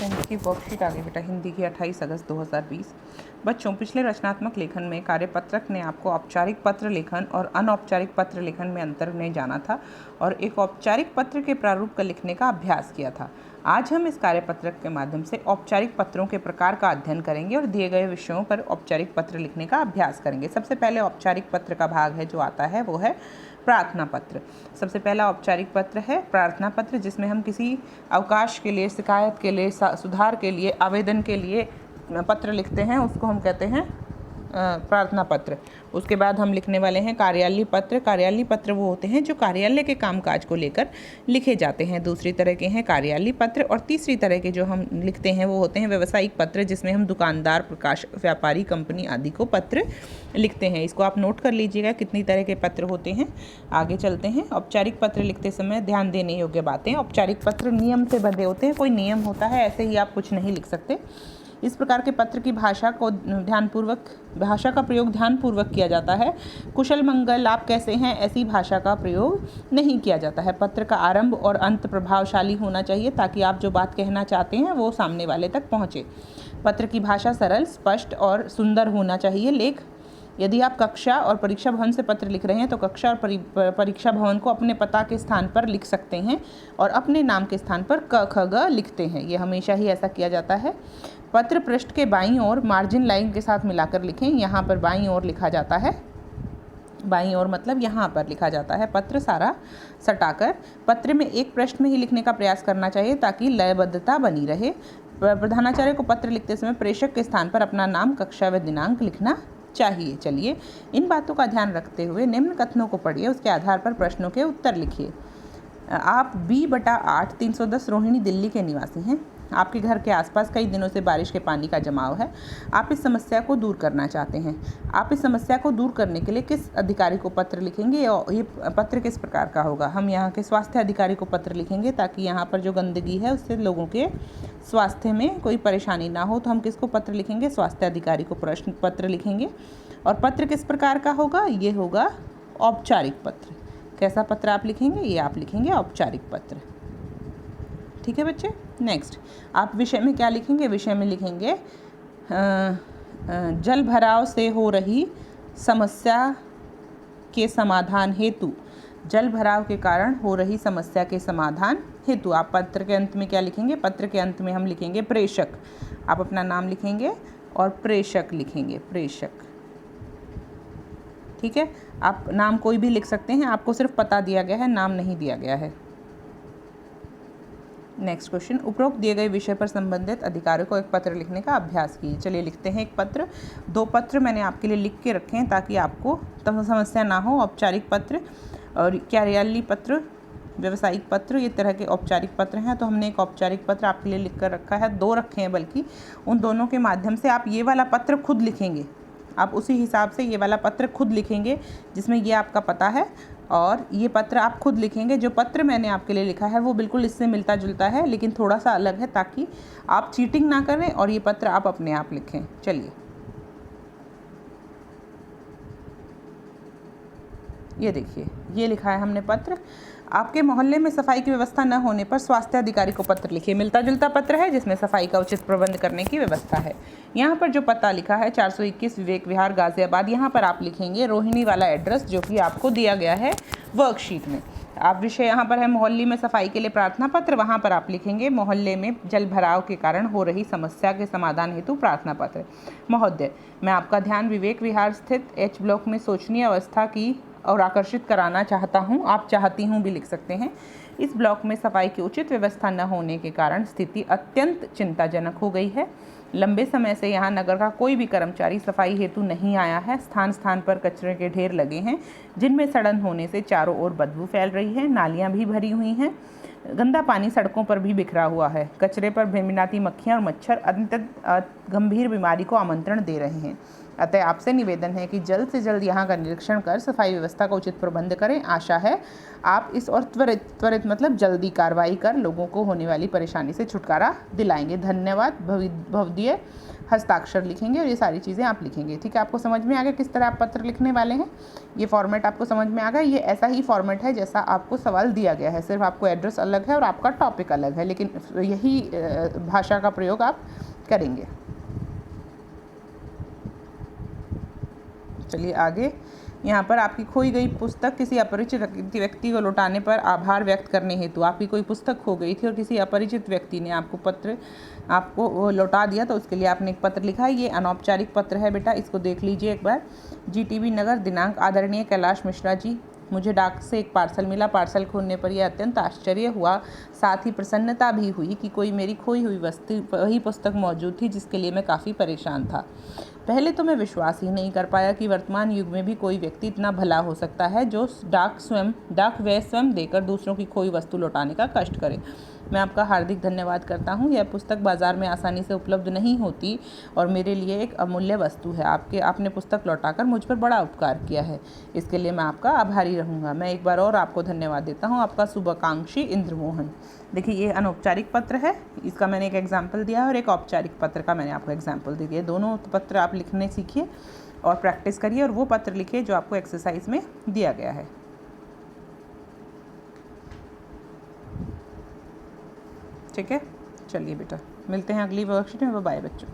हिंदी की वर्कशीट आगे बेटा, हिंदी की 28 अगस्त 2020। बच्चों, पिछले रचनात्मक लेखन में कार्यपत्रक ने आपको औपचारिक पत्र लेखन और अनौपचारिक पत्र लेखन में अंतर नहीं जाना था और एक औपचारिक पत्र के प्रारूप का लिखने का अभ्यास किया था। आज हम इस कार्यपत्रक के माध्यम से औपचारिक पत्रों के प्रकार का अध्ययन करेंगे और दिए गए विषयों पर औपचारिक पत्र लिखने का अभ्यास करेंगे। सबसे पहले औपचारिक पत्र का भाग है जो आता है वो है प्रार्थना पत्र। सबसे पहला औपचारिक पत्र है प्रार्थना पत्र, जिसमें हम किसी अवकाश के लिए, शिकायत के लिए, सुधार के लिए, आवेदन के लिए पत्र लिखते हैं, उसको हम कहते हैं प्रार्थना पत्र। उसके बाद हम लिखने वाले हैं कार्यालयीय पत्र। कार्यालयीय पत्र वो होते हैं जो कार्यालय के कामकाज को लेकर लिखे जाते हैं। दूसरी तरह के हैं कार्यालयीय पत्र। और तीसरी तरह के जो हम लिखते हैं वो होते हैं व्यावसायिक पत्र, जिसमें हम दुकानदार, प्रकाश, व्यापारी, कंपनी आदि को पत्र लिखते हैं। इसको आप नोट कर लीजिएगा कितनी तरह के पत्र होते हैं। आगे चलते हैं। औपचारिक पत्र लिखते समय ध्यान देने योग्य बातें। औपचारिक पत्र नियम से बंधे होते हैं, कोई नियम होता है, ऐसे ही आप कुछ नहीं लिख सकते। इस प्रकार के पत्र की भाषा का प्रयोग ध्यानपूर्वक किया जाता है। कुशल मंगल, आप कैसे हैं, ऐसी भाषा का प्रयोग नहीं किया जाता है। पत्र का आरंभ और अंत प्रभावशाली होना चाहिए ताकि आप जो बात कहना चाहते हैं वो सामने वाले तक पहुंचे। पत्र की भाषा सरल, स्पष्ट और सुंदर होना चाहिए। लेख, यदि आप कक्षा और परीक्षा भवन से पत्र लिख रहे हैं तो कक्षा और परीक्षा भवन को अपने पता के स्थान पर लिख सकते हैं और अपने नाम के स्थान पर क, ख, ग लिखते हैं। ये हमेशा ही ऐसा किया जाता है। पत्र पृष्ठ के बाईं ओर मार्जिन लाइन के साथ मिलाकर लिखें। यहाँ पर बाईं ओर लिखा जाता है, बाईं ओर मतलब यहाँ पर लिखा जाता है। पत्र सारा सटाकर पत्र में एक पृष्ठ में ही लिखने का प्रयास करना चाहिए ताकि लयबद्धता बनी रहे। प्रधानाचार्य को पत्र लिखते समय प्रेषक के स्थान पर अपना नाम, कक्षा व दिनांक लिखना चाहिए। चलिए, इन बातों का ध्यान रखते हुए निम्न कथनों को पढ़िए, उसके आधार पर प्रश्नों के उत्तर लिखिए। आप B/8 310 रोहिणी, दिल्ली के निवासी हैं। आपके घर के आसपास कई दिनों से बारिश के पानी का जमाव है। आप इस समस्या को दूर करना चाहते हैं। आप इस समस्या को दूर करने के लिए किस अधिकारी को पत्र लिखेंगे और ये पत्र किस प्रकार का होगा? हम यहाँ के स्वास्थ्य अधिकारी को पत्र लिखेंगे ताकि यहाँ पर जो गंदगी है उससे लोगों के स्वास्थ्य में कोई परेशानी ना हो। तो हम किसको पत्र लिखेंगे? स्वास्थ्य अधिकारी को प्रश्न पत्र लिखेंगे। और पत्र किस प्रकार का होगा? ये होगा औपचारिक पत्र। कैसा पत्र आप लिखेंगे? ये आप लिखेंगे औपचारिक पत्र। ठीक है बच्चे। नेक्स्ट, आप विषय में क्या लिखेंगे? विषय में लिखेंगे जल भराव से हो रही समस्या के समाधान हेतु। जल भराव के कारण हो रही समस्या के समाधान हेतु आप पत्र के अंत में क्या लिखेंगे? पत्र के अंत में हम लिखेंगे प्रेषक। आप अपना नाम लिखेंगे और प्रेषक लिखेंगे, प्रेषक। ठीक है, आप नाम कोई भी लिख सकते हैं, आपको सिर्फ पता दिया गया है, नाम नहीं दिया गया है। नेक्स्ट क्वेश्चन, उपरोक्त दिए गए विषय पर संबंधित अधिकारियों को एक पत्र लिखने का अभ्यास कीजिए। चलिए लिखते हैं एक पत्र। 2 पत्र मैंने आपके लिए लिख के रखे हैं ताकि आपको समस्या ना हो। औपचारिक पत्र और कार्यालयीय पत्र, व्यावसायिक पत्र, ये तरह के औपचारिक पत्र हैं। तो हमने एक औपचारिक पत्र आपके लिए लिख कर रखा है, 2 रखे हैं बल्कि। उन दोनों के माध्यम से आप ये वाला पत्र खुद लिखेंगे। आप उसी हिसाब से ये वाला पत्र खुद लिखेंगे जिसमें ये आपका पता है, और ये पत्र आप खुद लिखेंगे। जो पत्र मैंने आपके लिए लिखा है वो बिल्कुल इससे मिलता जुलता है लेकिन थोड़ा सा अलग है ताकि आप चीटिंग ना करें और ये पत्र आप अपने आप लिखें। चलिए, ये देखिए, ये लिखा है हमने पत्र। आपके मोहल्ले में सफाई की व्यवस्था न होने पर स्वास्थ्य अधिकारी को पत्र लिखिए। मिलता जुलता पत्र है जिसमें सफाई का उचित प्रबंध करने की व्यवस्था है। यहाँ पर जो पता लिखा है 421 विवेक विहार, गाजियाबाद, यहाँ पर आप लिखेंगे रोहिणी वाला एड्रेस जो कि आपको दिया गया है वर्कशीट में। आप विषय यहाँ पर है मोहल्ले में सफाई के लिए प्रार्थना पत्र, वहाँ पर आप लिखेंगे मोहल्ले में जल भराव के कारण हो रही समस्या के समाधान हेतु प्रार्थना पत्र। महोदय, मैं आपका ध्यान विवेक विहार स्थित H ब्लॉक में शोचनीय अवस्था की और आकर्षित कराना चाहता हूं। आप चाहती हूं भी लिख सकते हैं। इस ब्लॉक में सफाई की उचित व्यवस्था न होने के कारण स्थिति अत्यंत चिंताजनक हो गई है। लंबे समय से यहाँ नगर का कोई भी कर्मचारी सफाई हेतु नहीं आया है। स्थान स्थान पर कचरे के ढेर लगे हैं जिनमें सड़न होने से चारों ओर बदबू फैल रही है। नालियाँ भी भरी हुई हैं। गंदा पानी सड़कों पर भी बिखरा हुआ है। कचरे पर भिनभिनाती मक्खियाँ और मच्छर अत्यंत गंभीर बीमारी को आमंत्रण दे रहे हैं। अतः आपसे निवेदन है कि जल्द से जल्द यहाँ का निरीक्षण कर सफाई व्यवस्था का उचित प्रबंध करें। आशा है आप इस और त्वरित मतलब जल्दी कार्रवाई कर लोगों को होने वाली परेशानी से छुटकारा दिलाएंगे। धन्यवाद। भवदीय हस्ताक्षर लिखेंगे और ये सारी चीज़ें आप लिखेंगे। ठीक है, आपको समझ में आ गया किस तरह आप पत्र लिखने वाले हैं? ये फॉर्मेट आपको समझ में आ गया। ये ऐसा ही फॉर्मेट है जैसा आपको सवाल दिया गया है, सिर्फ आपको एड्रेस अलग है और आपका टॉपिक अलग है, लेकिन यही भाषा का प्रयोग आप करेंगे। चलिए आगे। यहाँ पर आपकी खोई गई पुस्तक किसी अपरिचित व्यक्ति को लौटाने पर आभार व्यक्त करने हेतु, आपकी कोई पुस्तक खो गई थी और किसी अपरिचित व्यक्ति ने आपको लौटा दिया, तो उसके लिए आपने एक पत्र लिखा है। ये अनौपचारिक पत्र है बेटा, इसको देख लीजिए एक बार। GTB नगर, दिनांक आदरणीय कैलाश मिश्रा जी, मुझे डाक से एक पार्सल मिला। पार्सल खोलने पर यह अत्यंत आश्चर्य हुआ, साथ ही प्रसन्नता भी हुई कि कोई मेरी खोई हुई वही पुस्तक मौजूद थी जिसके लिए मैं काफ़ी परेशान था। पहले तो मैं विश्वास ही नहीं कर पाया कि वर्तमान युग में भी कोई व्यक्ति इतना भला हो सकता है जो डाक व्यय स्वयं देकर दूसरों की खोई वस्तु लौटाने का कष्ट करे। मैं आपका हार्दिक धन्यवाद करता हूँ। यह पुस्तक बाज़ार में आसानी से उपलब्ध नहीं होती और मेरे लिए एक अमूल्य वस्तु है। आपने पुस्तक लौटाकर मुझ पर बड़ा उपकार किया है, इसके लिए मैं आपका आभारी रहूँगा। मैं एक बार और आपको धन्यवाद देता हूँ। आपका शुभाकांक्षी इंद्रमोहन। देखिए ये अनौपचारिक पत्र है, इसका मैंने एक एग्जाम्पल दिया है, और एक औपचारिक पत्र का मैंने आपको एग्जाम्पल दे दिया। दोनों पत्र आप लिखने सीखिए और प्रैक्टिस करिए, और वो पत्र लिखिए जो आपको एक्सरसाइज में दिया गया है। ठीक है, चलिए बेटा, मिलते हैं अगली वर्कशीट में। बाय बच्चों।